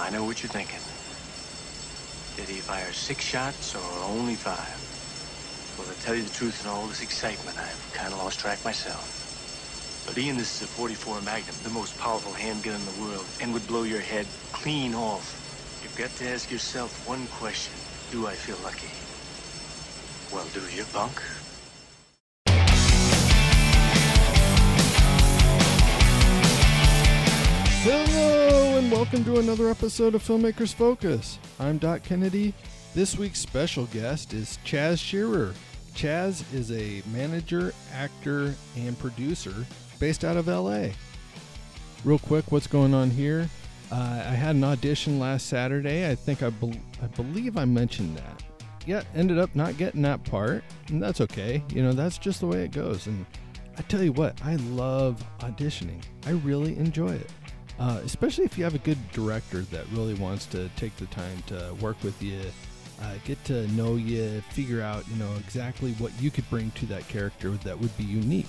I know what you're thinking. Did he fire 6 shots or only 5? Well, to tell you the truth, in all this excitement, I've kind of lost track myself. But Ian, this is a .44 Magnum, the most powerful handgun in the world, and would blow your head clean off. You've got to ask yourself one question. Do I feel lucky? Well, do you, punk? Hello, and welcome to another episode of Filmmakers Focus. I'm Doc Kennedy. This week's special guest is Chaz Scherer. Chaz is a manager, actor, and producer based out of LA. Real quick, what's going on here? I had an audition last Saturday. I think I believe I mentioned that. Yeah, ended up not getting that part, and that's okay. You know, that's just the way it goes. And I tell you what, I love auditioning. I really enjoy it. Especially if you have a good director that really wants to take the time to work with you, get to know you, figure out, exactly what you could bring to that character that would be unique.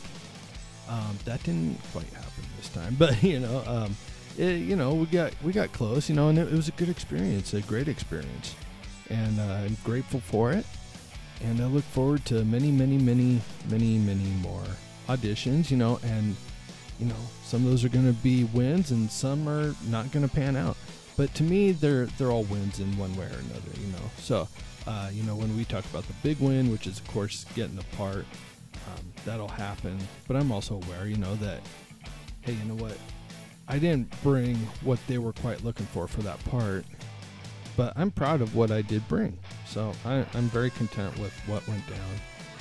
That didn't quite happen this time, but we got close, and it was a good experience, a great experience, and I'm grateful for it. And I look forward to many, many, many, many, many more auditions, and some of those are going to be wins and some are not going to pan out. But to me, they're all wins in one way or another, So, when we talk about the big win, which is, of course, getting the part, that'll happen. But I'm also aware, that, hey, you know what? I didn't bring what they were quite looking for that part. But I'm proud of what I did bring. So I'm very content with what went down.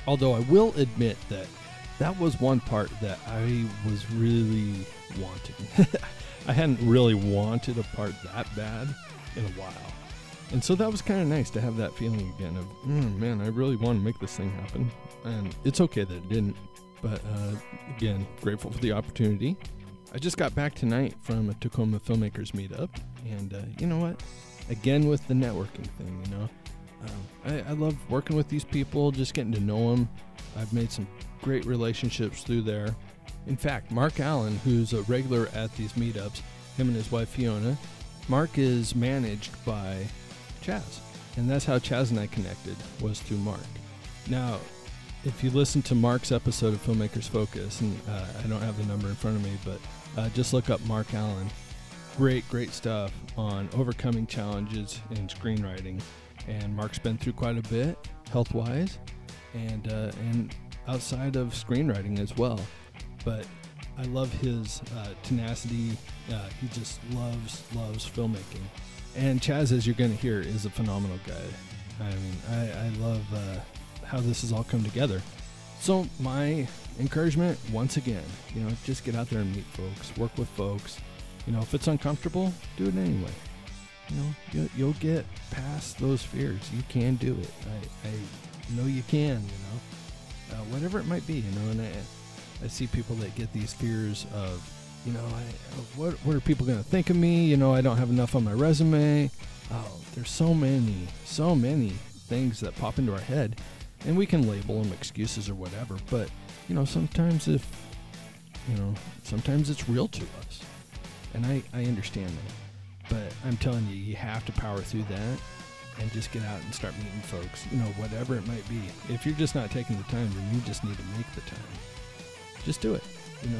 Although I will admit that was one part that I was really wanting. I hadn't really wanted a part that bad in a while. And so that was kind of nice to have that feeling again of, man, I really want to make this thing happen. And it's okay that it didn't. But again, grateful for the opportunity. I just got back tonight from a Tacoma Filmmakers meetup. And you know what? Again, with the networking thing, I love working with these people, just getting to know them. I've made some great relationships through there. In fact, Mark Allen, who's a regular at these meetups, him and his wife Fiona, Mark is managed by Chaz. And that's how Chaz and I connected, was through Mark. Now, if you listen to Mark's episode of Filmmakers Focus, and I don't have the number in front of me, but just look up Mark Allen. Great stuff on overcoming challenges in screenwriting. And Mark's been through quite a bit, health-wise, and outside of screenwriting as well. But I love his tenacity. He just loves filmmaking. And Chaz, as you're going to hear, is a phenomenal guy. I mean, I love how this has all come together. So my encouragement, once again, just get out there and meet folks, work with folks. If it's uncomfortable, do it anyway. You'll get past those fears. You can do it. I know you can, whatever it might be, and I see people that get these fears of, what are people going to think of me? I don't have enough on my resume. Oh, there's so many things that pop into our head, and we can label them excuses or whatever. But, sometimes sometimes it's real to us, and I understand that. But I'm telling you, you have to power through that and just get out and start meeting folks, whatever it might be. If you're just not taking the time, then you just need to make the time. Just do it, and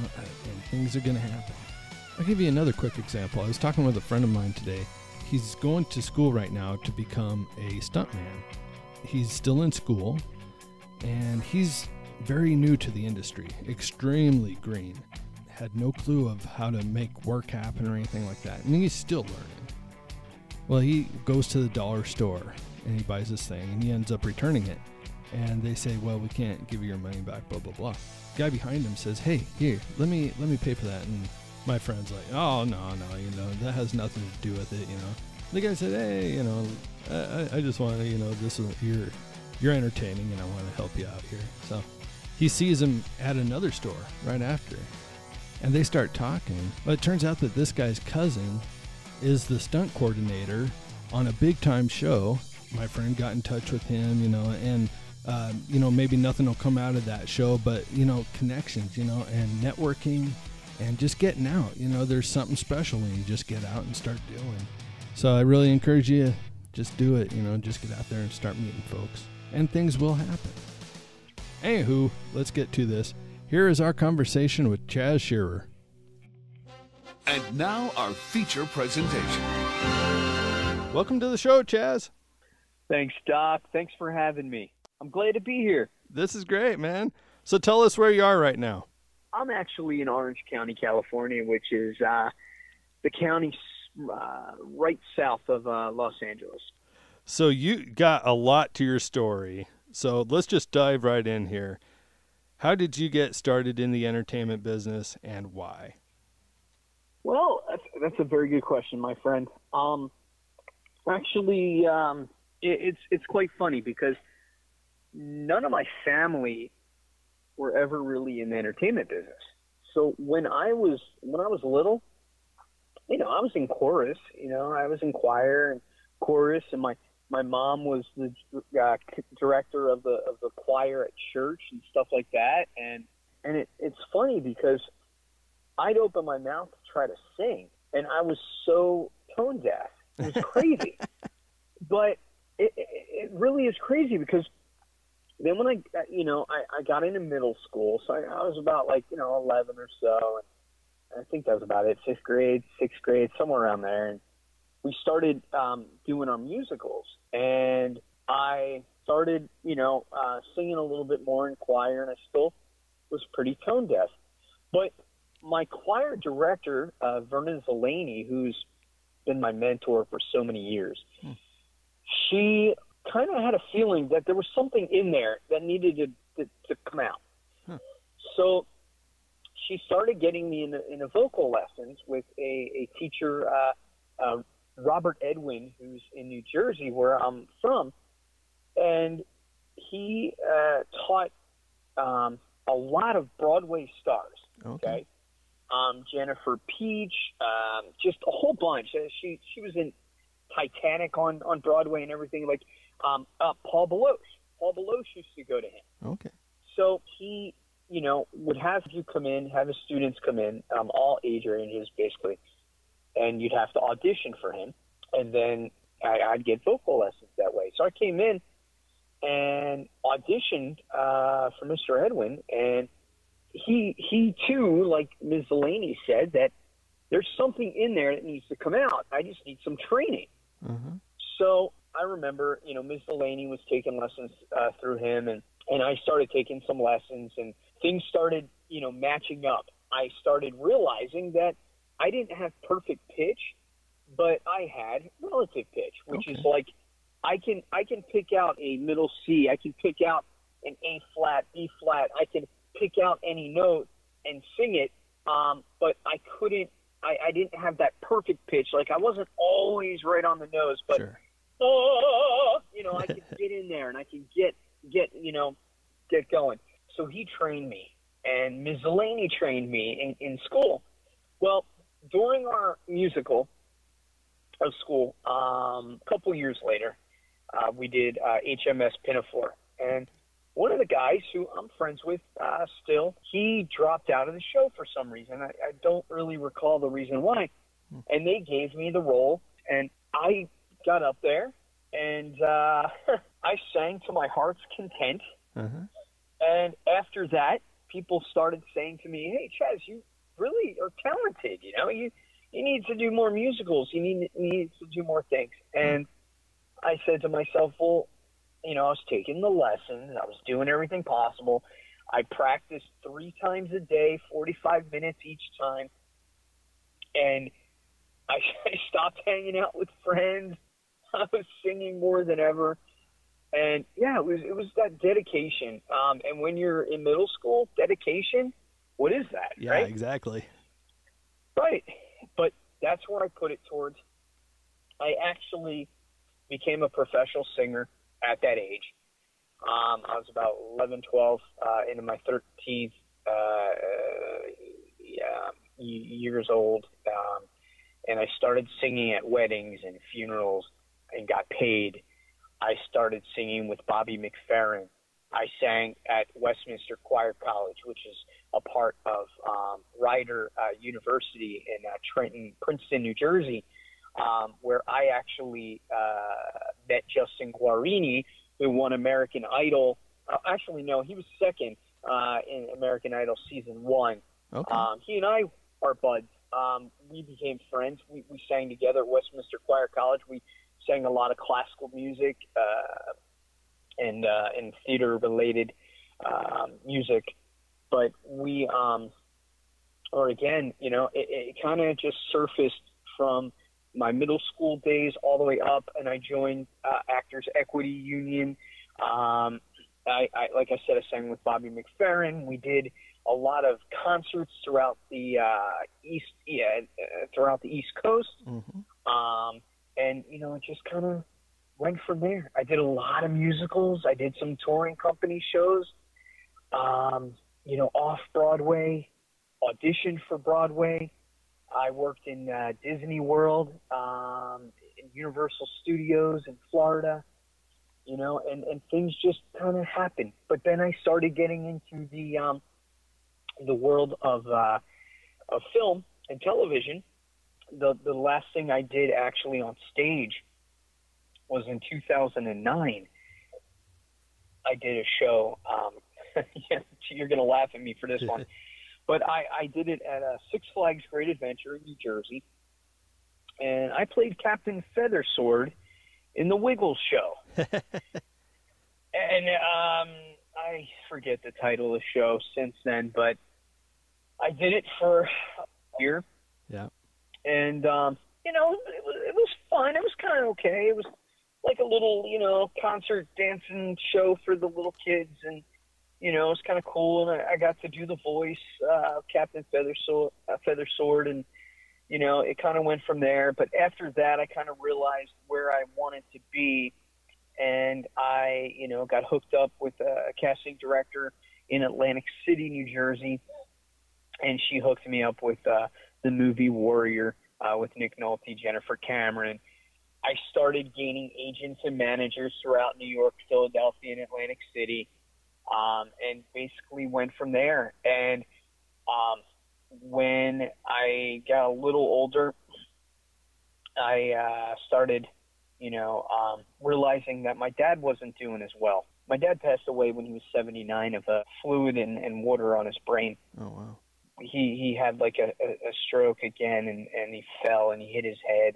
things are going to happen. I'll give you another quick example. I was talking with a friend of mine today. He's going to school right now to become a stuntman. He's still in school, and he's very new to the industry, extremely green. Had no clue of how to make work happen or anything like that. And he's still learning. Well, he goes to the dollar store and he buys this thing and he ends up returning it. And they say, well, we can't give you your money back, blah, blah, blah. The guy behind him says, hey, here, let me pay for that. And my friend's like, oh, no, that has nothing to do with it, The guy said, hey, I just want to, this is, you're entertaining and I want to help you out here. So he sees him at another store right after. And they start talking. But it turns out that this guy's cousin is the stunt coordinator on a big-time show. My friend got in touch with him, and, maybe nothing will come out of that show, but, connections, and networking and just getting out. There's something special when you just get out and start doing. So I really encourage you to just do it, just get out there and start meeting folks. And things will happen. Anywho, let's get to this. Here is our conversation with Chaz Scherer. And now our feature presentation. Welcome to the show, Chaz. Thanks, Doc. Thanks for having me. I'm glad to be here. This is great, man. So tell us where you are right now. I'm actually in Orange County, California, which is the county right south of Los Angeles. So you got a lot to your story. So let's just dive right in here. How did you get started in the entertainment business and why? Well, that's a very good question, my friend. Actually, it's quite funny because none of my family were ever really in the entertainment business. So when I was little, I was in chorus. I was in choir and chorus, and my mom was the director of the choir at church and stuff like that. And it's funny because I'd open my mouth to try to sing, and I was so tone deaf. It was crazy. But it really is crazy because then when I got into middle school, so I was about 11 or so, and I think that was about it, 5th grade, 6th grade, somewhere around there. And we started doing our musicals, and I started, singing a little bit more in choir, and I still was pretty tone deaf. But my choir director, Vernon Zeleny, who's been my mentor for so many years, she kind of had a feeling that there was something in there that needed to come out. So she started getting me into vocal lessons with a teacher, Robert Edwin, who's in New Jersey, where I'm from. And he taught a lot of Broadway stars. Okay. Jennifer Peach, just a whole bunch. She was in Titanic on Broadway and everything. Paul Baloche. Paul Baloche used to go to him. Okay. So he, would have his students come in, all age ranges basically, and you'd have to audition for him, and then I'd get vocal lessons that way. So I came in and auditioned for Mr. Edwin, and he too, like Ms. Zeleny said, that there's something in there that needs to come out. I just need some training. So I remember, Ms. Zeleny was taking lessons through him, and I started taking some lessons, and things started, matching up. I started realizing that I didn't have perfect pitch, but I had relative pitch, which is like I can pick out a middle C, I can pick out an A flat, B flat, I can pick out any note and sing it, but I didn't have that perfect pitch. Like I wasn't always right on the nose, but sure. I could get in there and I could get going. So he trained me, and Ms. Zeleny trained me in school. Well, during our musical of school, a couple years later, we did HMS Pinafore, and one of the guys who I'm friends with still, he dropped out of the show for some reason. I don't really recall the reason why. And they gave me the role, and I got up there, and I sang to my heart's content. And after that, people started saying to me, "Hey, Chaz, you really are talented. You need to do more musicals. You need to do more things." And I said to myself, well, I was taking the lessons. I was doing everything possible. I practiced 3 times a day, 45 minutes each time. And I stopped hanging out with friends. I was singing more than ever. And yeah, it was that dedication. And when you're in middle school, dedication, what is that? Yeah, right? Exactly. Right. But that's where I put it towards. I actually became a professional singer at that age. I was about 11, 12, into my 13th years old. And I started singing at weddings and funerals and got paid. I started singing with Bobby McFerrin. I sang at Westminster Choir College, which is a part of Rider University in Princeton, New Jersey. where I actually met Justin Guarini, who won American Idol. Actually, no, he was second in American Idol season 1. Okay. He and I are buds. We became friends. We sang together at Westminster Choir College. We sang a lot of classical music and theater-related music. But we, or again, you know, it kind of just surfaced from my middle school days all the way up, and I joined Actors Equity Union. I like I said, I sang with Bobby McFerrin. We did a lot of concerts throughout the throughout the East Coast. Mm-hmm. And you know, it just kind of went from there. I did a lot of musicals. I did some touring company shows. You know, off Broadway, auditioned for Broadway. I worked in Disney World, in Universal Studios in Florida, you know, and things just kind of happened. But then I started getting into the world of film and television. The last thing I did actually on stage was in 2009. I did a show. Yeah, you're going to laugh at me for this one. But I did it at Six Flags Great Adventure in New Jersey. And I played Captain Feathersword in the Wiggles show. And I forget the title of the show since then, but I did it for a year. Yeah. And, you know, it was fun. It was kind of okay. It was like a little, you know, concert dancing show for the little kids. And, you know, it was kind of cool. And I got to do the voice of Captain Feathersword. And, you know, it kind of went from there. But after that, I kind of realized where I wanted to be. And I, you know, got hooked up with a casting director in Atlantic City, New Jersey. And she hooked me up with the movie Warrior with Nick Nolte, Jennifer Cameron. I started gaining agents and managers throughout New York, Philadelphia, and Atlantic City, and basically went from there. And when I got a little older, I started, you know, realizing that my dad wasn't doing as well. My dad passed away when he was 79 of fluid and water on his brain. Oh, wow. He had like a stroke again, and he fell and he hit his head,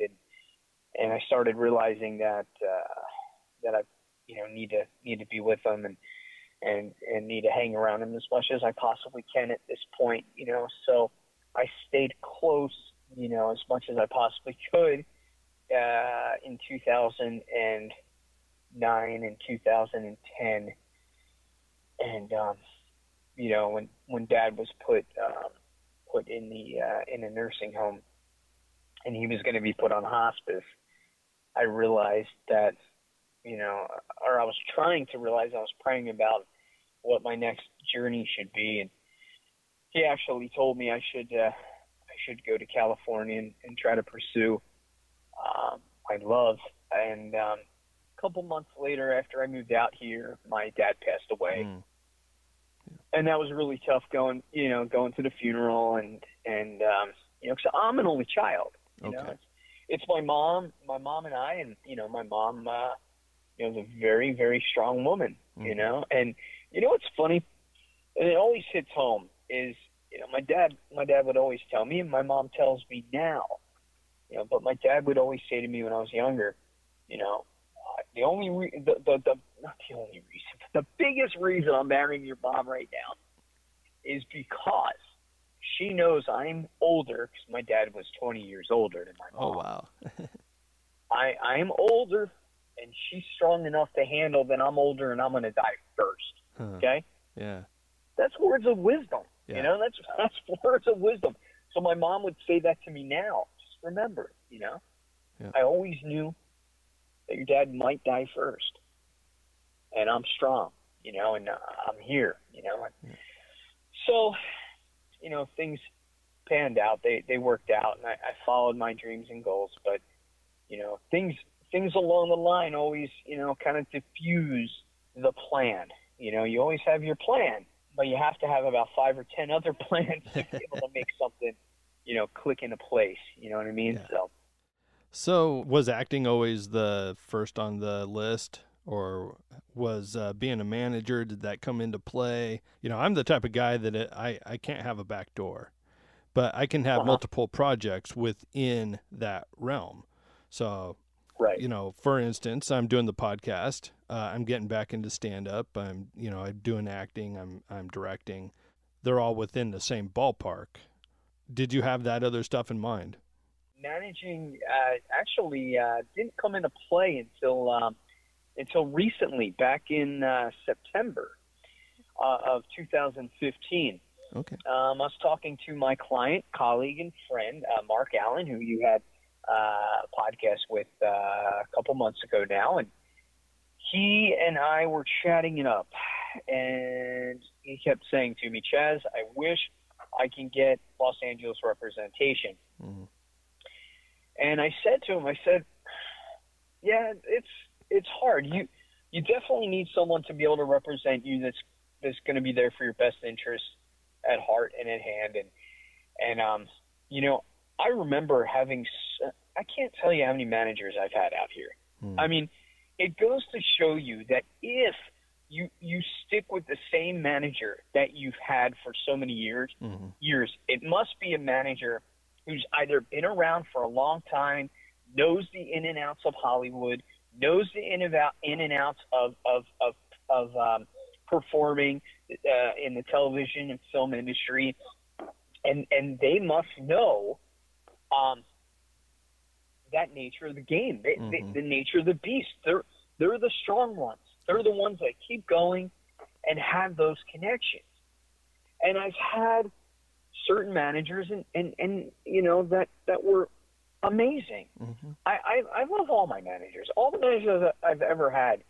and I started realizing that I, you know, need to be with him and need to hang around him as much as I possibly can at this point, you know. So I stayed close, you know, as much as I possibly could in 2009 and 2010, and you know, when Dad was put in a nursing home, and he was going to be put on hospice, I realized that, you know, or I was trying to realize, I was praying about what my next journey should be, and he actually told me I should go to California and try to pursue my love. And a couple months later, after I moved out here, my dad passed away. Mm. And that was really tough going to the funeral and you know, 'cause I'm an only child, you know, it's my mom and I, and, you know, my mom, you know, is a very, very strong woman, you know, and, you know, what's funny, and it always hits home is, you know, my dad would always tell me, and my mom tells me now, you know, but my dad would always say to me when I was younger, you know, the biggest reason I'm marrying your mom right now is because she knows I'm older, because my dad was 20 years older than my mom. Oh, wow. I'm older, and she's strong enough to handle that I'm older and I'm going to die first. Huh. Okay? Yeah. That's words of wisdom. Yeah. You know, that's words of wisdom. So my mom would say that to me now. Just remember it, you know? Yeah. I always knew that your dad might die first. And I'm strong, you know, and I'm here, you know. Yeah. So, you know, things panned out. They worked out, and I followed my dreams and goals. But, you know, things along the line always, you know, kind of diffuse the plan. You know, you always have your plan, but you have to have about 5 or 10 other plans to be able to make something, you know, click into place. You know what I mean? Yeah. So So was acting always the first on the list, or was being a manager, did that come into play? You know, I'm the type of guy that I can't have a back door, but I can have multiple projects within that realm. So, Right. you know, for instance, I'm doing the podcast. I'm getting back into stand-up. I'm doing acting. I'm directing. They're all within the same ballpark. Did you have that other stuff in mind? Managing actually didn't come into play until recently, back in September of 2015. Okay. I was talking to my client, colleague, and friend, Mark Allen, who you had a podcast with a couple months ago now, and he and I were chatting it up, and he kept saying to me, Chaz, I wish I can get Los Angeles representation. Mm-hmm. And I said to him, yeah, it's hard. You definitely need someone to be able to represent you that's going to be there for your best interests at heart and at hand. And I remember I can't tell you how many managers I've had out here. Mm. I mean, it goes to show you that if you stick with the same manager that you've had for so many years, it must be a manager who's either been around for a long time, knows the in and outs of Hollywood, knows the in and outs of performing in the television and film industry, and they must know that nature of the game, the nature of the beast. They're the strong ones. They're the ones that keep going and have those connections. And I've had certain managers and that were amazing. Mm-hmm. I love all my managers. All the managers that I've ever had,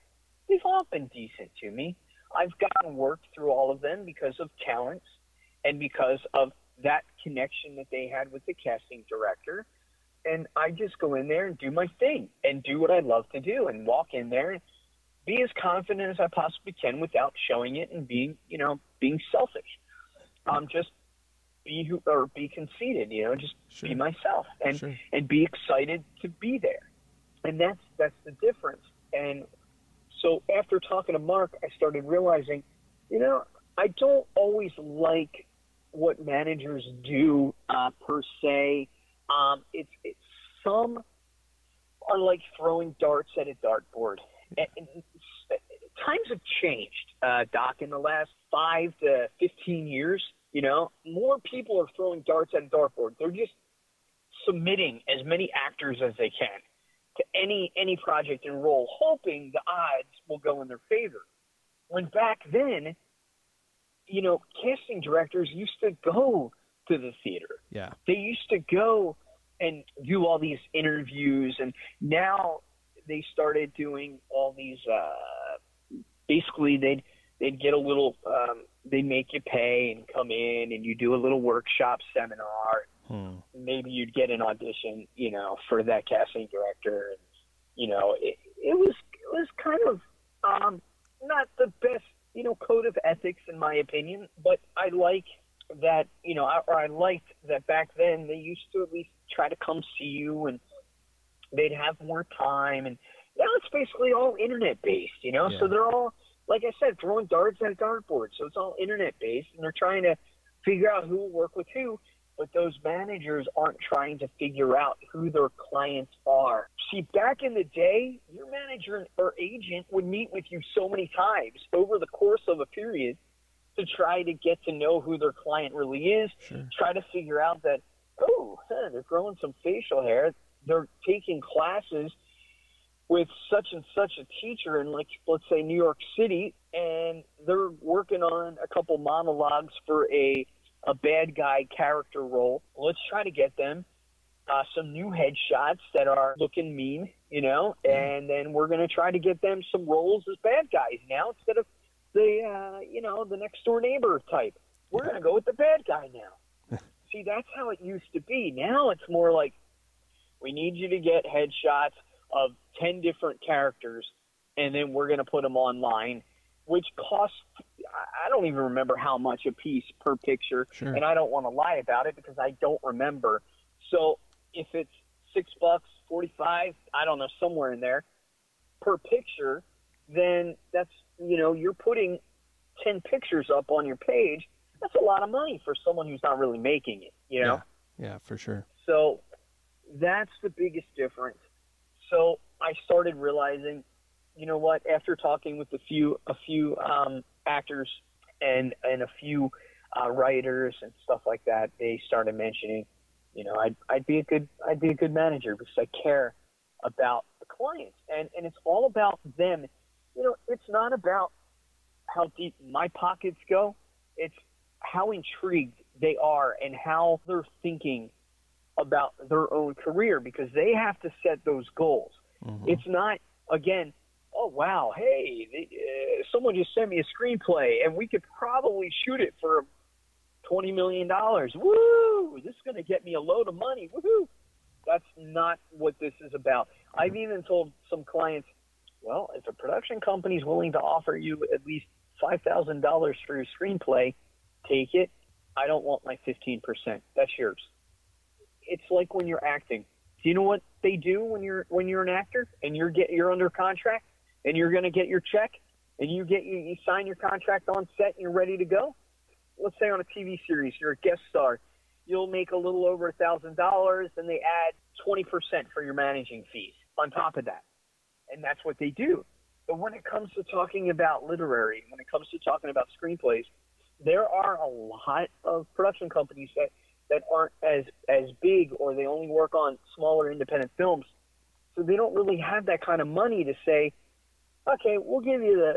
they've all been decent to me. I've gotten work through all of them because of talents and because of that connection that they had with the casting director. And I just go in there and do my thing and do what I love to do and walk in there and be as confident as I possibly can without showing it and being selfish. Just be conceited, just Sure. be myself and Sure. and be excited to be there. And that's the difference. And so after talking to Mark, I started realizing, I don't always like what managers do per se. It's some are like throwing darts at a dartboard. And times have changed, Doc, in the last 5 to 15 years. More people are throwing darts at a dartboard. They're just submitting as many actors as they can to any project and role, hoping the odds will go in their favor. When back then, casting directors used to go to the theater. Yeah. They used to go and do all these interviews, and now they started doing all these basically they'd get a little they'd make you pay and come in and you do a little workshop seminar. Maybe you'd get an audition, for that casting director. And, it was kind of not the best, code of ethics in my opinion, but I like that, I liked that back then they used to at least try to come see you and they'd have more time. And now it's basically all internet based, Yeah. So they're all, like I said, throwing darts at a dartboard. So it's all internet based and they're trying to figure out who will work with who. But those managers aren't trying to figure out who their clients are. See, back in the day, your manager or agent would meet with you so many times over the course of a period to try to get to know who their client really is, Sure. try to figure out that, they're growing some facial hair. They're taking classes with such and such a teacher in, like, let's say New York City, and they're working on a couple monologues for a bad guy character role. Let's try to get them some new headshots that are looking mean, and then we're going to try to get them some roles as bad guys now instead of the next door neighbor type. We're going to go with the bad guy now. See, that's how it used to be. Now it's more like we need you to get headshots of 10 different characters, and then we're going to put them online, which costs, I don't even remember how much a piece per picture, Sure. and I don't want to lie about it because I don't remember. So if it's $6, 45, I don't know, somewhere in there, per picture, then that's, you're putting 10 pictures up on your page. That's a lot of money for someone who's not really making it, Yeah, for sure. So that's the biggest difference. So I started realizing, you know what, after talking with a few actors and a few writers and stuff like that, they started mentioning, I'd be a good manager because I care about the clients, and it's all about them. It's not about how deep my pockets go. It's how intrigued they are and how they're thinking about their own career, because they have to set those goals. Mm-hmm. It's not, again, oh, wow, hey, someone just sent me a screenplay and we could probably shoot it for $20 million. Woo! This is going to get me a load of money. Woohoo! That's not what this is about. I've even told some clients, well, if a production company is willing to offer you at least $5,000 for your screenplay, take it. I don't want my 15%. That's yours. It's like when you're acting. Do you know what they do when you're an actor and you're under contract and you're going to get your check and you sign your contract on set and you're ready to go? Let's say on a TV series, you're a guest star. You'll make a little over $1,000, and they add 20% for your managing fees on top of that. And that's what they do. But when it comes to talking about literary, when it comes to talking about screenplays, there are a lot of production companies that aren't as big, or they only work on smaller independent films. So they don't really have that kind of money to say, okay, we'll give you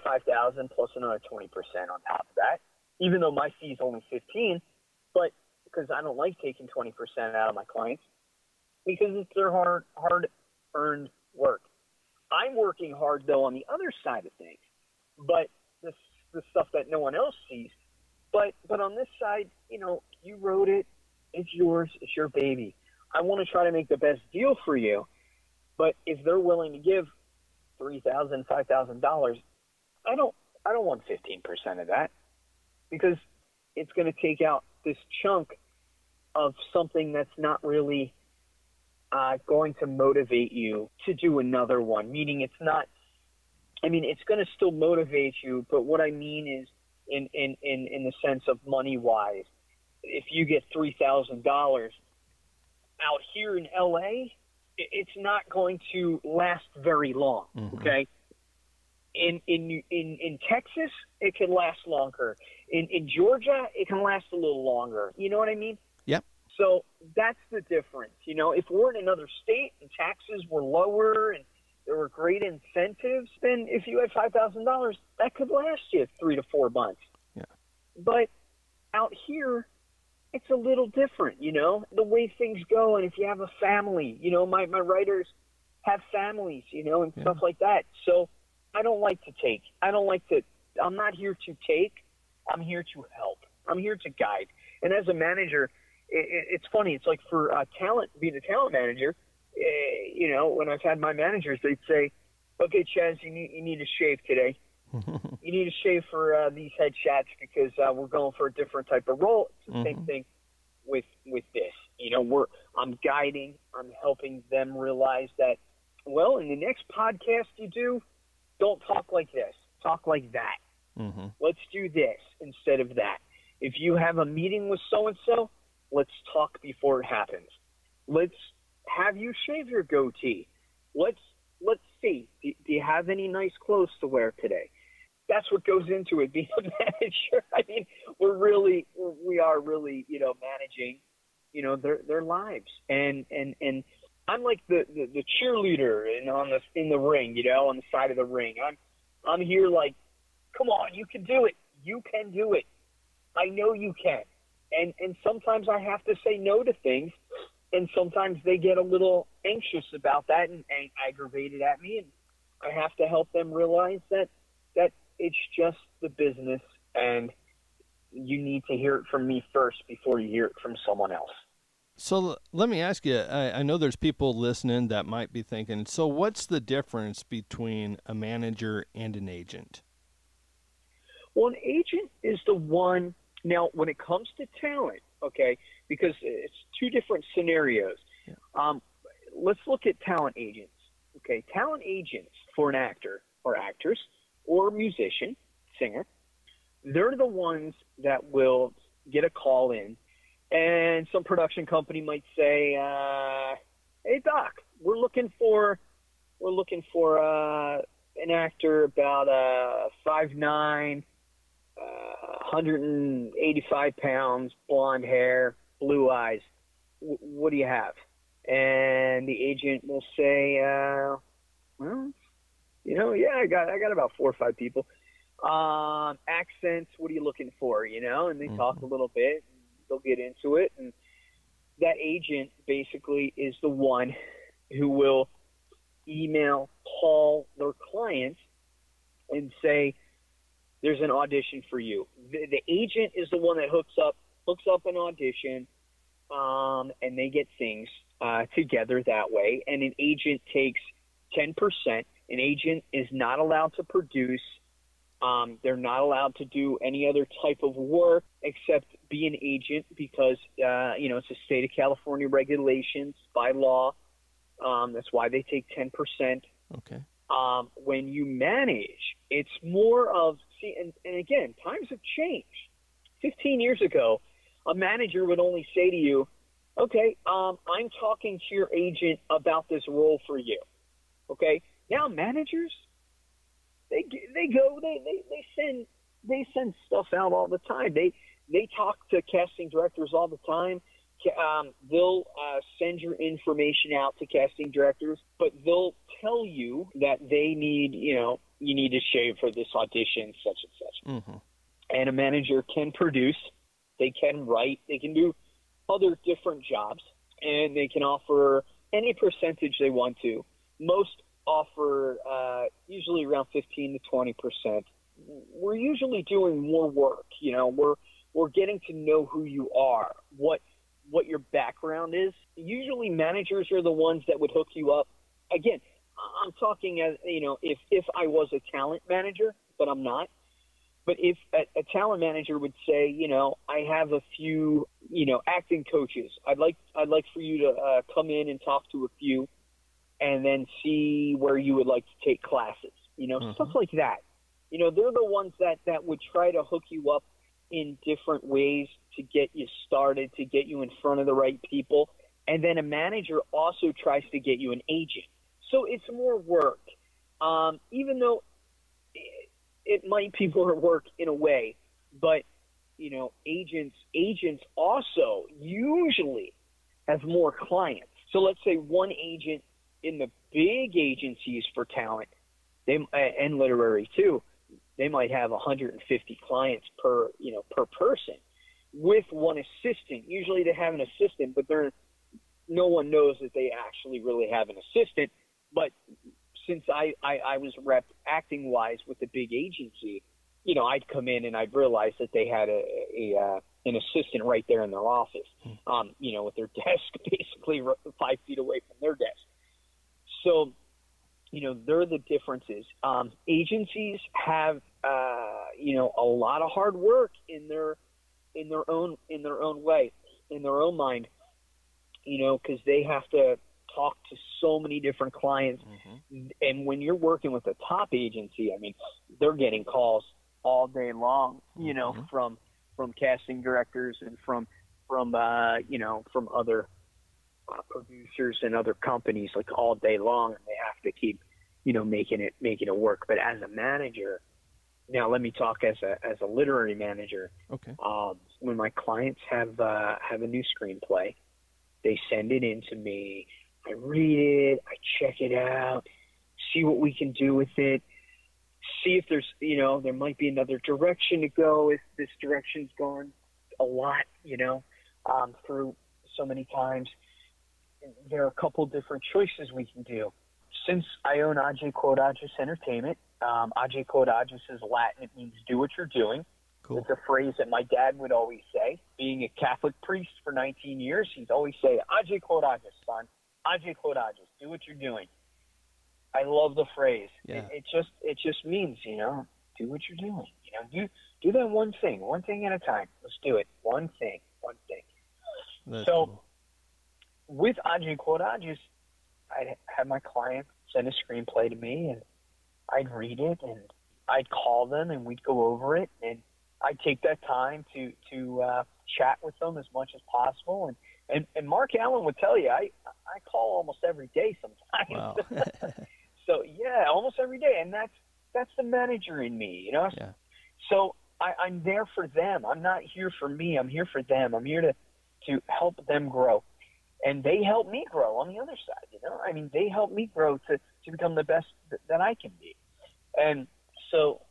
$5,000 plus another 20% on top of that, even though my fee is only 15%, but because I don't like taking 20% out of my clients, because it's their hard-earned work. I'm working hard, though, on the other side of things, but the stuff that no one else sees. But on this side, you wrote it. It's yours. It's your baby. I want to try to make the best deal for you, but if they're willing to give $3,000, $5,000, I don't want 15% of that, because it's going to take out this chunk of something that's not really going to motivate you to do another one. Meaning it's going to still motivate you, but what I mean is in the sense of money-wise, if you get $3,000 out here in LA, it's not going to last very long. Mm-hmm. Okay. In Texas, it can last longer. In Georgia, it can last a little longer. You know what I mean? Yep. So that's the difference. If we're in another state and taxes were lower and there were great incentives, then if you had $5,000, that could last you 3 to 4 months. Yeah. But out here, it's a little different, the way things go. And if you have a family, my writers have families, and stuff like that. So I don't like to take. I'm not here to take. I'm here to help. I'm here to guide. And as a manager, it's funny. It's like for being a talent manager, when I've had my managers, they'd say, okay, Chaz, you need to shave today. You need to shave for these headshots because we're going for a different type of role. It's the same thing with this. I'm guiding. I'm helping them realize that, well, in the next podcast you do, don't talk like this. Talk like that. Mm-hmm. Let's do this instead of that. If you have a meeting with so-and-so, let's talk before it happens. Let's have you shave your goatee. Let's see. Do you have any nice clothes to wear today? That's what goes into it being a manager. I mean, we are really, managing, their lives. And I'm like the cheerleader in the ring, on the side of the ring. I'm here like, come on, you can do it. You can do it. I know you can. And sometimes I have to say no to things, and sometimes they get a little anxious about that and aggravated at me, and I have to help them realize that it's just the business, and you need to hear it from me first before you hear it from someone else. So let me ask you, I know there's people listening that might be thinking, so what's the difference between a manager and an agent? Well, an agent is the one, now when it comes to talent, okay, because it's two different scenarios. Yeah. let's look at talent agents. Okay, talent agents for an actor or actress or musician, singer, they're the ones that will get a call in, and some production company might say, "Hey Doc, we're looking for an actor about 5'9", 185 pounds, blonde hair, blue eyes. What do you have?" And the agent will say, "Well, yeah, I got about 4 or 5 people. Accents, what are you looking for?" And they talk a little bit. And they'll get into it, and that agent basically is the one who will email, call their clients, and say, "There's an audition for you." The agent is the one that hooks up an audition, and they get things together that way. And an agent takes 10%. An agent is not allowed to produce. They're not allowed to do any other type of work except be an agent because, it's a state of California regulations by law. That's why they take 10%. Okay. When you manage, it's more of, and again, times have changed. 15 years ago, a manager would only say to you, "Okay, I'm talking to your agent about this role for you." Okay. Now managers, they send stuff out all the time. They talk to casting directors all the time. They'll send your information out to casting directors, but they'll tell you that they need, you need to shave for this audition, such and such. Mm-hmm. And a manager can produce, they can write, they can do other different jobs, and they can offer any percentage they want to. Most offer usually around 15 to 20%. We're usually doing more work. We're getting to know who you are, what your background is. Usually managers are the ones that would hook you up. Again, I'm talking as, if I was a talent manager, but I'm not. But if a talent manager would say, I have a few, acting coaches. I'd like for you to come in and talk to a few and then see where you would like to take classes, stuff like that. They're the ones that would try to hook you up in different ways to get you started, to get you in front of the right people. And then a manager also tries to get you an agent. So it's more work, even though it might be more work in a way. But, agents also usually have more clients. So let's say one agent in the big agencies for talent, and literary too, they might have 150 clients per person with one assistant. Usually they have an assistant, but no one knows that they actually really have an assistant. But since I was rep acting wise with the big agency, I'd come in and I'd realize that they had an assistant right there in their office, with their desk basically 5 feet away from their desk. So, they're the differences. Agencies have, a lot of hard work in their own way, in their own mind, because they have to talk to so many different clients. Mm-hmm. And when you're working with a top agency, they're getting calls all day long, mm-hmm. from casting directors and from other producers and other companies, like all day long, and they have to keep, making it work. But as a manager, now let me talk as a literary manager. Okay. When my clients have a new screenplay, they send it in to me. I read it, I check it out, see what we can do with it, see if there's, there might be another direction to go if this direction's gone a lot, through so many times. There are a couple different choices we can do. Since I own Age Quod Agis Entertainment, Age Quod Agis is Latin. It means do what you're doing. Cool. It's a phrase that my dad would always say. Being a Catholic priest for 19 years, he'd always say, Age Quod Agis, son. Age Quod Agis, do what you're doing. I love the phrase. Yeah. It just means, do what you're doing. Do that one thing at a time. Let's do it. One thing. That's so cool. With Age Quod Agis, I'd have my client send a screenplay to me, and I'd read it, and I'd call them, and we'd go over it, and I'd take that time to chat with them as much as possible. And Mark Allen would tell you, I call almost every day sometimes. Wow. So yeah, almost every day, and that's the manager in me, you know. Yeah. So I'm there for them. I'm not here for me. I'm here for them. I'm here to help them grow, and they help me grow on the other side. You know, I mean, they help me grow to become the best that I can be. And so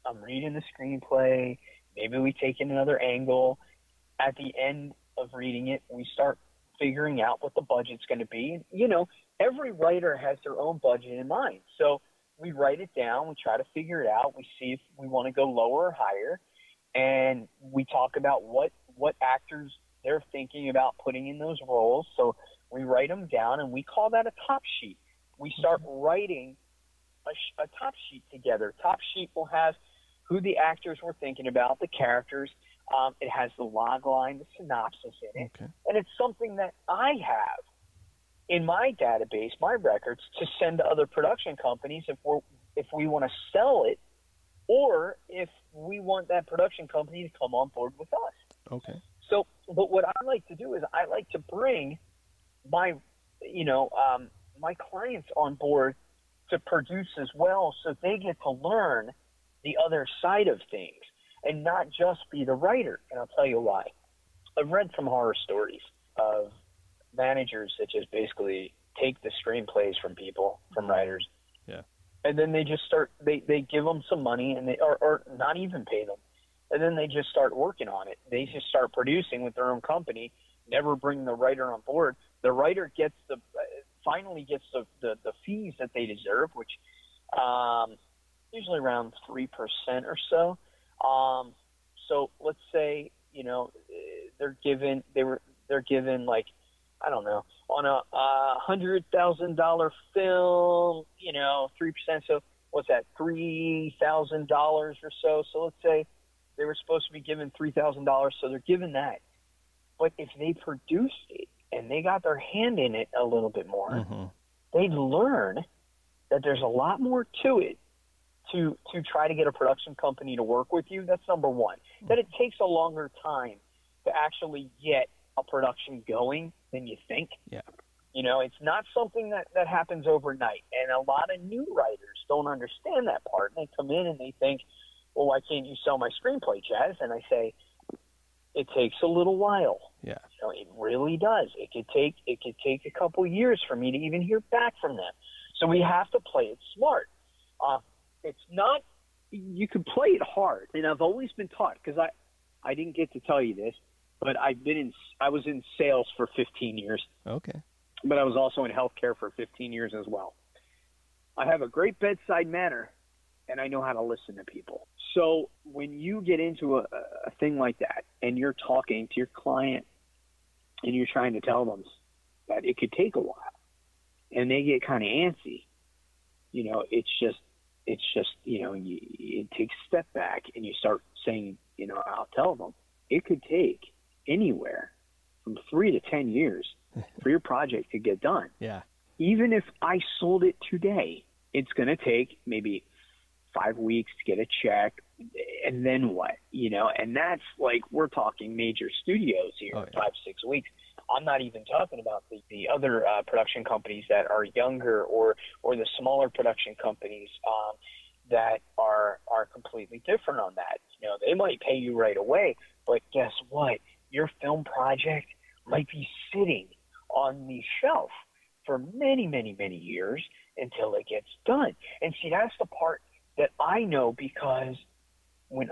I'm reading the screenplay. Maybe we take in another angle. At the end of reading it, we start figuring out what the budget's going to be. You know, every writer has their own budget in mind. So we write it down. We try to figure it out. We see if we want to go lower or higher. And we talk about what actors they're thinking about putting in those roles. So we write them down, and we call that a top sheet. We start writing a top sheet together. Top sheet will have who the actors were thinking about, the characters. It has the log line, the synopsis in it. Okay. And it's something that I have in my database, my records, to send to other production companies if we want to sell it, or if we want that production company to come on board with us. Okay. So, but what I like to do is I like to bring my clients on board to produce as well, so they get to learn the other side of things and not just be the writer. And I'll tell you why. I've read some horror stories of managers that just basically take the screenplays from people, from writers. Yeah. And then they just start, they give them some money, and or not even pay them. And then they just start working on it. They just start producing with their own company, never bring the writer on board. The writer gets finally gets the fees that they deserve, which usually around 3% or so. So let's say, you know, they're given like, I don't know, on a $100,000 film, you know, 3%. So what's that? $3,000 or so. So let's say they were supposed to be given $3,000, so they're given that. But if they produced it and they got their hand in it a little bit more, they'd learn that there's a lot more to it to try to get a production company to work with you. That's number one. That it takes a longer time to actually get a production going than you think. Yeah. You know, it's not something that happens overnight. And a lot of new writers don't understand that part. And they come in and they think, well, why can't you sell my screenplay, Chaz? And I say, it takes a little while. Yeah. You know, it really does. It could take a couple years for me to even hear back from them. So we have to play it smart. It's not, you can play it hard. And I've always been taught, because I didn't get to tell you this, but I was in sales for 15 years. Okay. But I was also in healthcare for 15 years as well. I have a great bedside manner, and I know how to listen to people. So when you get into a thing like that, and you're talking to your client, and you're trying to tell them that it could take a while, and they get kind of antsy, you know, it's just, you know, it takes a step back, and you start saying, you know, I'll tell them it could take anywhere from 3 to 10 years for your project to get done. Yeah. Even if I sold it today, it's going to take maybe 5 weeks to get a check, and then what? You know, and that's like, we're talking major studios here, 5-6 weeks. I'm not even talking about the other production companies that are younger, or the smaller production companies that are completely different on that. You know, they might pay you right away, but guess what? Your film project might be sitting on the shelf for many, many, many years until it gets done. And see, that's the part that I know, because when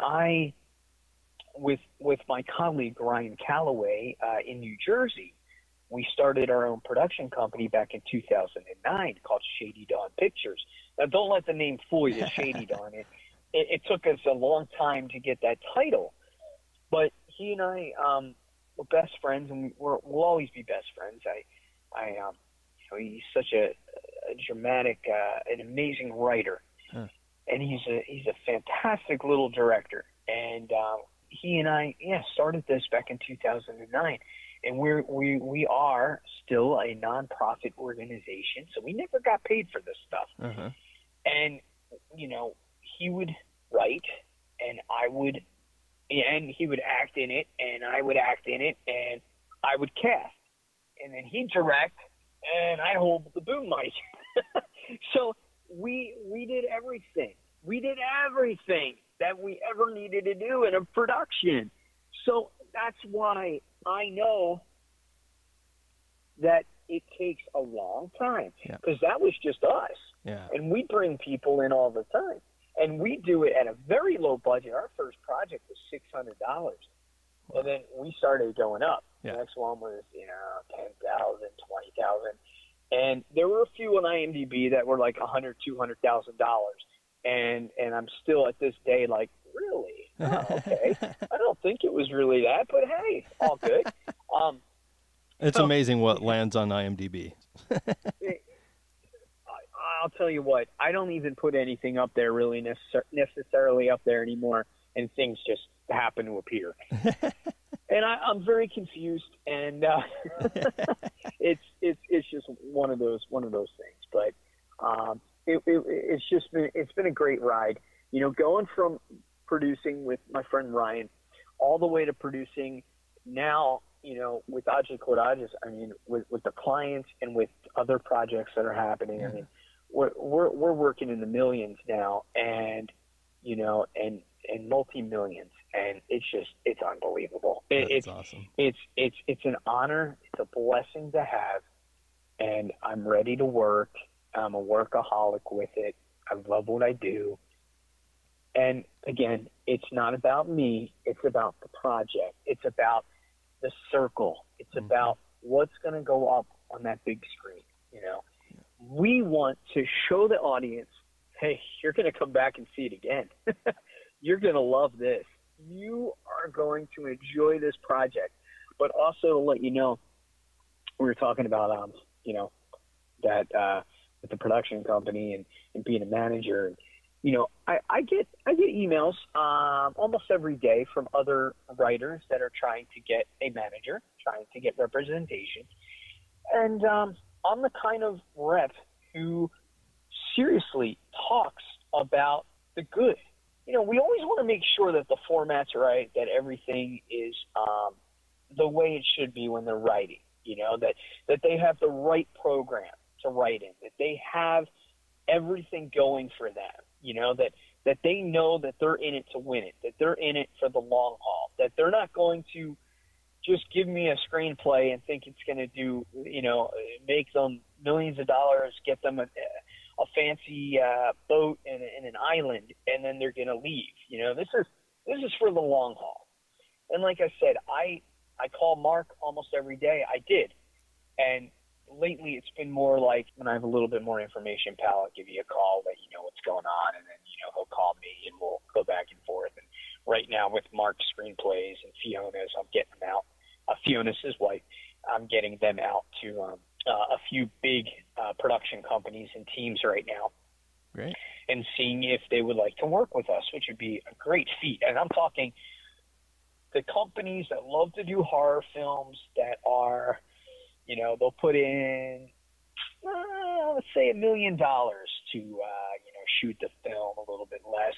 with my colleague Ryan Calloway in New Jersey, we started our own production company back in 2009 called Shady Dawn Pictures. Now, don't let the name fool you, Shady Dawn. It took us a long time to get that title, but he and I were best friends, and we'll always be best friends. You know, he's such a dramatic, an amazing writer, and he's a fantastic little director. And he and I, started this back in 2009, And we are still a nonprofit organization, so we never got paid for this stuff. Uh-huh. And, you know, he would write, and he would act in it, and I would act in it, and I would cast. And then he'd direct, and I hold the boom mic. So we did everything. We did everything that we ever needed to do in a production. So that's why I know that it takes a long time, because that was just us. Yeah. And we bring people in all the time. And we do it at a very low budget. Our first project was $600. Wow. And then we started going up. Yeah. The next one was, you know, $10,000, $20,000. And there were a few on IMDb that were like $100,000, $200,000. And I'm still at this day like, really? Oh, okay. I don't think it was really that, but hey, all good. It's amazing what lands on IMDb. I'll tell you what, I don't even put anything up there really necessarily up there anymore, and things just happen to appear. And I'm very confused, and it's just one of those things. But it's been a great ride. You know, going from producing with my friend Ryan all the way to producing now, you know, with Ajay Kodajas, I mean, with the clients and with other projects that are happening. Yeah. I mean, we're working in the millions now, and you know, and multi-millions, and it's unbelievable. It's awesome. It's an honor. It's a blessing to have, and I'm ready to work. I'm a workaholic with it. I love what I do. And again, it's not about me. It's about the project. It's about the circle. It's about what's going to go up on that big screen. You know, we want to show the audience, hey, you're going to come back and see it again. You're going to love this. You are going to enjoy this project. But also to let you know, we were talking about, you know, that with the production company and being a manager. And, you know, I get emails almost every day from other writers that are trying to get a manager, trying to get representation. And I'm the kind of rep who seriously talks about the good. You know, we always want to make sure that the format's right, that everything is the way it should be when they're writing, you know, that they have the right program to write in, that they have everything going for them, you know, that they know that they're in it to win it, that they're in it for the long haul, that they're not going to just give me a screenplay and think it's going to do, you know, make them millions of dollars, get them a fancy boat and an island, and then they're going to leave. You know, this is for the long haul. And like I said, I call Mark almost every day. I did. And lately it's been more like when I have a little bit more information, pal, I'll give you a call, let you know what's going on, and then, you know, he'll call me and we'll go back and forth. And right now with Mark's screenplays and Fiona's, I'm getting them out. Fiona's his wife. I'm getting them out to a few big production companies and teams right now. Great. And seeing if they would like to work with us, which would be a great feat. And I'm talking the companies that love to do horror films that are, you know, they'll put in, let's say $1 million to, you know, shoot the film, a little bit less.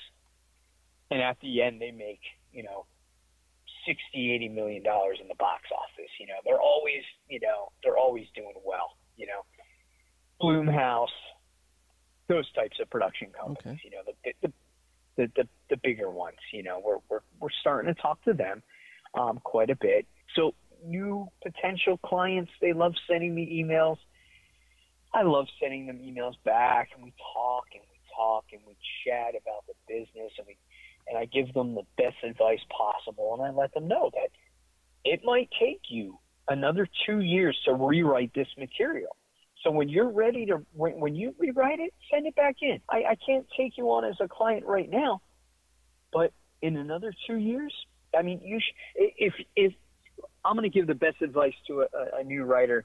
And at the end, they make, you know, $60-80 million in the box office. You know, they're always doing well, you know. Blumhouse, those types of production companies, you know, the bigger ones, you know, we're starting to talk to them quite a bit. So new potential clients, they love sending me emails. I love sending them emails back, and we talk and we chat about the business, and I give them the best advice possible, and I let them know that it might take you another 2 years to rewrite this material. So when you're ready to, when you rewrite it, send it back in. I can't take you on as a client right now, but in another 2 years, I mean, if I'm going to give the best advice to a new writer,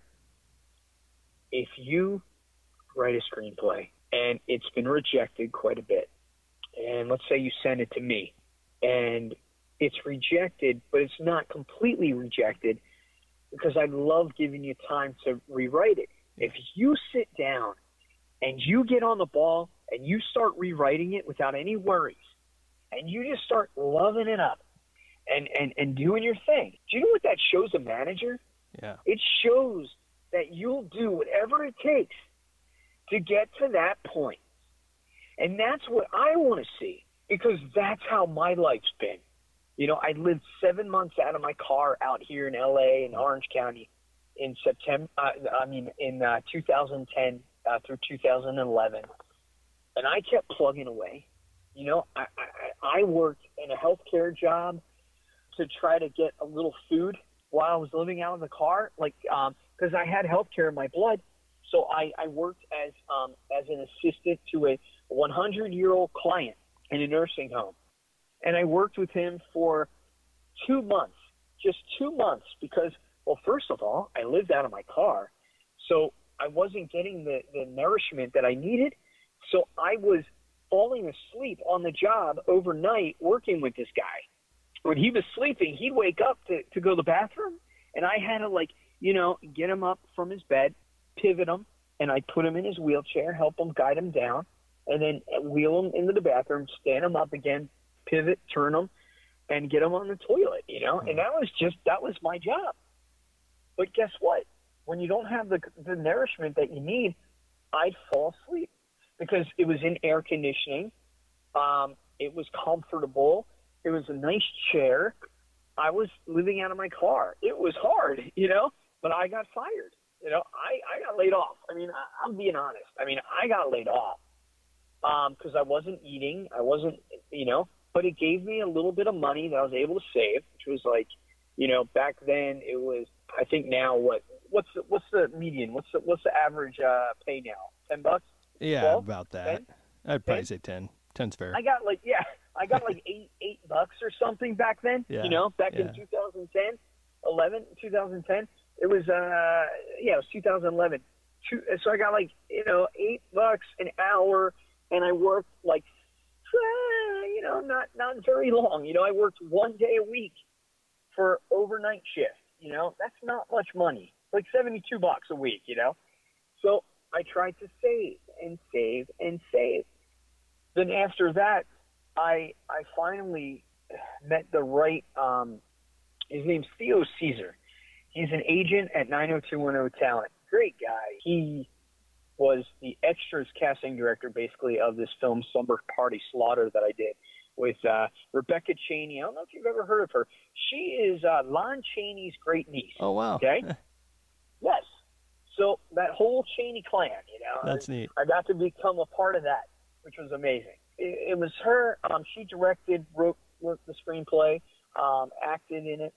if you write a screenplay and it's been rejected quite a bit, and let's say you send it to me and it's rejected, but it's not completely rejected, because I love giving you time to rewrite it. If you sit down and you get on the ball and you start rewriting it without any worries, and you just start loving it up and doing your thing, do you know what that shows a manager? Yeah. It shows that you'll do whatever it takes to get to that point. And that's what I want to see, because that's how my life's been. You know, I lived 7 months out of my car out here in LA in Orange County in 2010 through 2011. And I kept plugging away. You know, I worked in a healthcare job to try to get a little food while I was living out in the car, like, because I had healthcare in my blood. So I worked as an assistant to a 100-year-old client in a nursing home. And I worked with him for 2 months, just 2 months, because, well, first of all, I lived out of my car, so I wasn't getting the nourishment that I needed. So I was falling asleep on the job overnight working with this guy. When he was sleeping, he'd wake up to go to the bathroom, and I had to, like, you know, get him up from his bed, pivot him, and I'd put him in his wheelchair, help him guide him down, and then wheel him into the bathroom, stand him up again, pivot, turn him, and get him on the toilet, you know? And that was my job. But guess what? When you don't have the nourishment that you need, I'd fall asleep because it was in air conditioning. It was comfortable. It was a nice chair. I was living out of my car. It was hard, you know, but I got fired. You know, I got laid off. I mean, I'm being honest. I mean, I got laid off because I wasn't eating. I wasn't, you know, but it gave me a little bit of money that I was able to save, which was like, you know, back then it was, I think now what's the median? What's the average pay now? $10? Yeah, 12? about that. 10? I'd probably say 10. 10's fair. I got like $8 or something back then. Yeah, You know, back in 2010. It was it was 2011. So I got like, you know, $8 an hour, and I worked like, you know, not very long. You know, I worked 1 day a week for overnight shift. You know, that's not much money, like $72 a week. You know, so I tried to save and save and save. Then after that, I finally met the right. His name's Theo Caesar. He's an agent at 90210 Talent. Great guy. He was the extras casting director, basically, of this film, Slumber Party Slaughter, that I did with Rebecca Cheney. I don't know if you've ever heard of her. She is Lon Chaney's great niece. Oh, wow. Okay? Yes. So that whole Cheney clan, you know. That's neat. I got to become a part of that, which was amazing. It was her. She directed, wrote the screenplay, acted in it.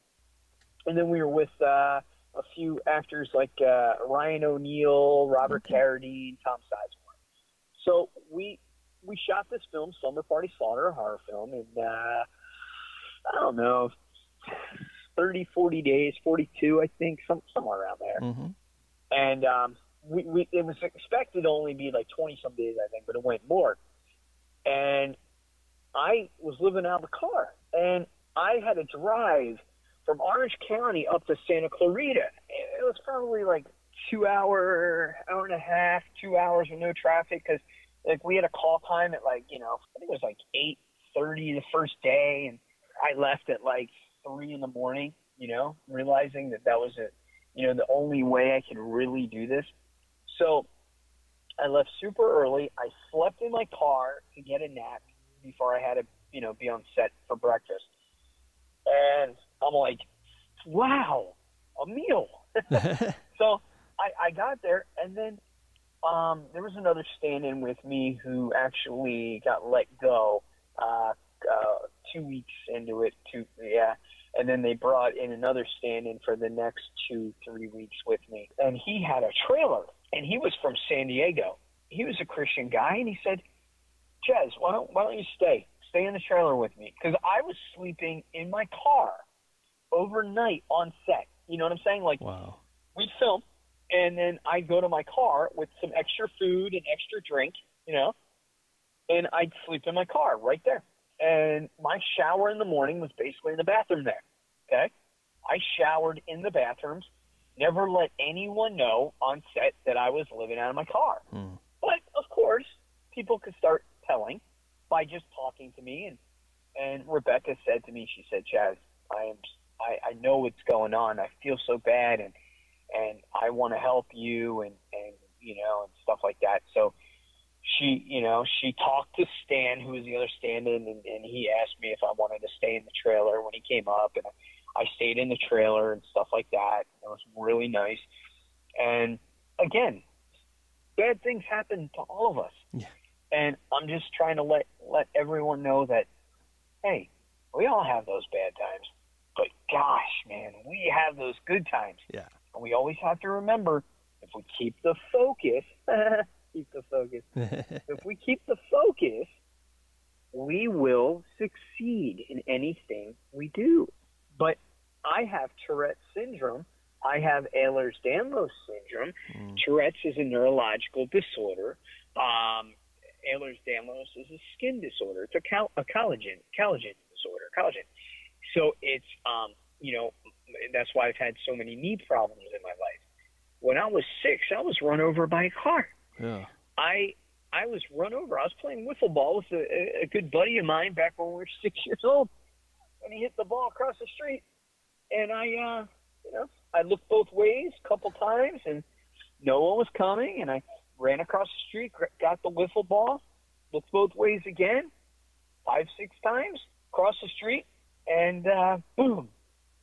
And then we were with a few actors like Ryan O'Neal, Robert Carradine, Tom Sizemore. So we shot this film, Slumber Party Slaughter, a horror film, in, I don't know, 30, 40 days, 42, I think, somewhere around there. Mm-hmm. And it was expected to only be like 20-some days, I think, but it went more. And I was living out of the car, and I had to drive from Orange County up to Santa Clarita. It was probably like 2 hour and a half, 2 hours with no traffic, because like we had a call time at like, you know, I think it was like 8:30 the first day, and I left at like 3 in the morning, you know, realizing that was the only way I could really do this. So I left super early. I slept in my car to get a nap before I had to, you know, be on set for breakfast. And I'm like, wow, a meal. So I got there, and then there was another stand-in with me who actually got let go 2 weeks into it. And then they brought in another stand-in for the next 2-3 weeks with me. And he had a trailer, and he was from San Diego. He was a Christian guy, and he said, Jez, why don't you stay in the trailer with me? Because I was sleeping in my car overnight on set. You know what I'm saying? Like, wow. We'd film, and then I'd go to my car with some extra food and extra drink, you know, and I'd sleep in my car right there. And my shower in the morning was basically in the bathroom there, okay? I showered in the bathrooms, never let anyone know on set that I was living out of my car. But, of course, people could start telling by just talking to me. And Rebecca said to me, she said, Chaz, I know what's going on. I feel so bad, and I want to help you and stuff like that. So she talked to Stan, who was the other stand-in, and he asked me if I wanted to stay in the trailer when he came up, and I stayed in the trailer and stuff like that. It was really nice. And again, bad things happen to all of us. Yeah. And I'm just trying to let everyone know that, hey, we all have those bad times. But gosh, man, we have those good times. Yeah. And we always have to remember, if we keep the focus, if we keep the focus, we will succeed in anything we do. But I have Tourette's syndrome. I have Ehlers-Danlos syndrome. Tourette's is a neurological disorder. Ehlers-Danlos is a skin disorder. It's a collagen disorder. Collagen. So it's, that's why I've had so many knee problems in my life. When I was 6, I was run over by a car. Yeah. I was run over. I was playing wiffle ball with a good buddy of mine back when we were 6 years old, and he hit the ball across the street. And I looked both ways a couple times, and no one was coming. And I ran across the street, got the wiffle ball, looked both ways again, 5, 6 times, across the street, and boom.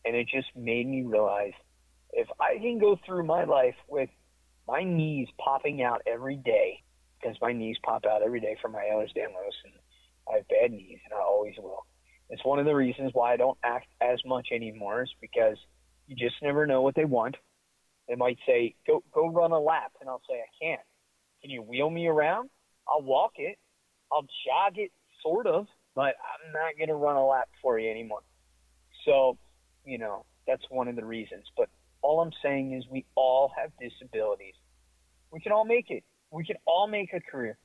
And it just made me realize, if I can go through my life with my knees popping out every day, because my knees pop out every day from my Ehlers-Danlos, and I have bad knees, and I always will. It's one of the reasons why I don't act as much anymore, is because you just never know what they want. They might say, go run a lap, and I'll say, I can't. Can you wheel me around? I'll walk it. I'll jog it, sort of, but I'm not going to run a lap for you anymore. So, that's one of the reasons. But all I'm saying is, we all have disabilities. We can all make it. We can all make a career.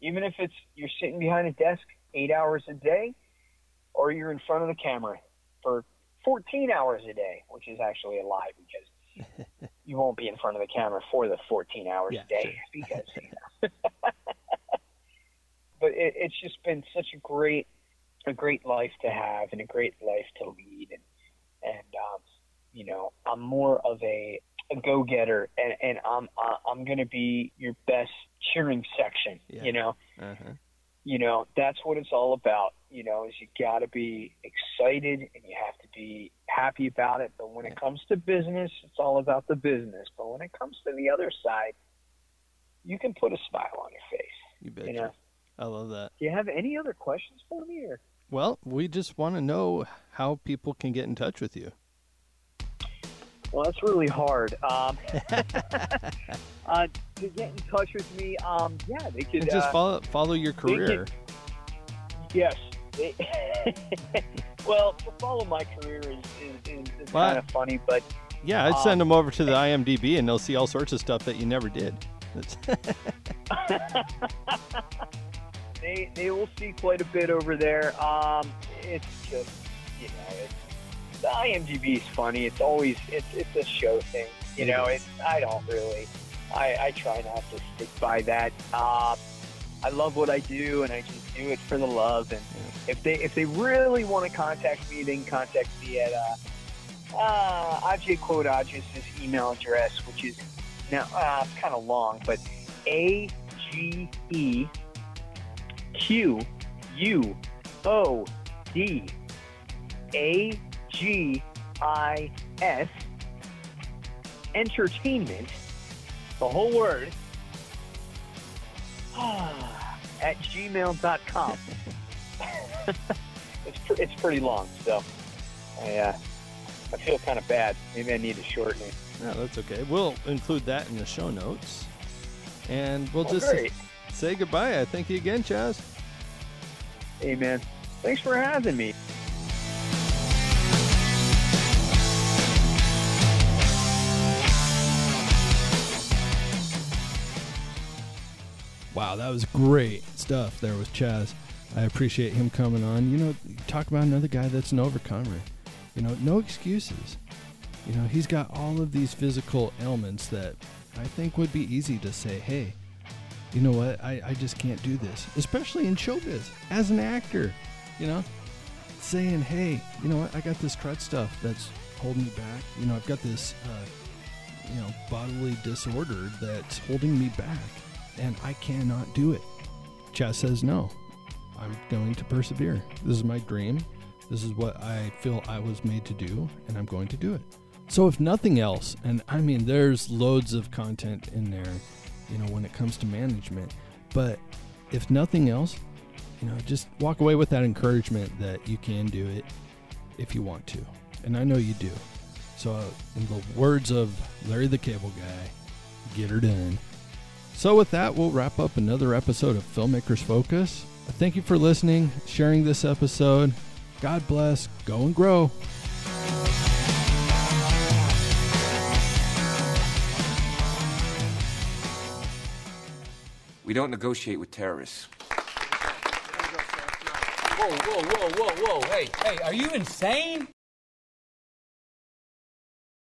Even if it's you're sitting behind a desk 8 hours a day, or you're in front of the camera for 14 hours a day, which is actually a lie, because you won't be in front of the camera for the 14 hours a day. Sure. Because, But it's just been such a great life to have, and a great life to lead. And I'm more of a go-getter, and I'm going to be your best cheering section, that's what it's all about, is you got to be excited, and you have to be happy about it. But when it comes to business, it's all about the business. But when it comes to the other side, you can put a smile on your face. You betcha. I love that. Do you have any other questions for me? Or? Well, we just want to know how people can get in touch with you. Well, that's really hard. To get in touch with me, they could and just follow your career. Yes. Well, to follow my career is kind of funny, but yeah, I'd send them over to the IMDb, and they'll see all sorts of stuff that you never did. They will see quite a bit over there. It's just, the IMDb is funny. It's always, it's a show thing. I don't really, I try not to stick by that. I love what I do, and I just do it for the love. And if they really want to contact me, they can contact me at Ajay Quotage's email address, which is now it's kind of long, but AGEQUODAGIS entertainment, the whole word, at gmail.com. It's pretty long, so I feel kind of bad. Maybe I need to shorten it. No, that's okay. We'll include that in the show notes, and we'll just say goodbye. Thank you again, Chaz. Hey, man. Thanks for having me. Wow, that was great stuff there with Chaz. I appreciate him coming on. Talk about another guy that's an overcomer. No excuses. You know, he's got all of these physical ailments that I think would be easy to say, hey, you know what, I just can't do this, especially in showbiz, as an actor, you know, saying, hey, you know what, I got this crud stuff that's holding me back. You know, I've got this, bodily disorder that's holding me back, and I cannot do it. Chaz says, no, I'm going to persevere. This is my dream. This is what I feel I was made to do, and I'm going to do it. So if nothing else, and I mean, there's loads of content in there, you know, when it comes to management, but if nothing else, you know, just walk away with that encouragement that you can do it if you want to. And I know you do. So in the words of Larry the Cable Guy, get her done. So with that, we'll wrap up another episode of Filmmakers Focus. Thank you for listening, sharing this episode. God bless. Go and grow. We don't negotiate with terrorists. Whoa, whoa, whoa, whoa, whoa. Hey, are you insane?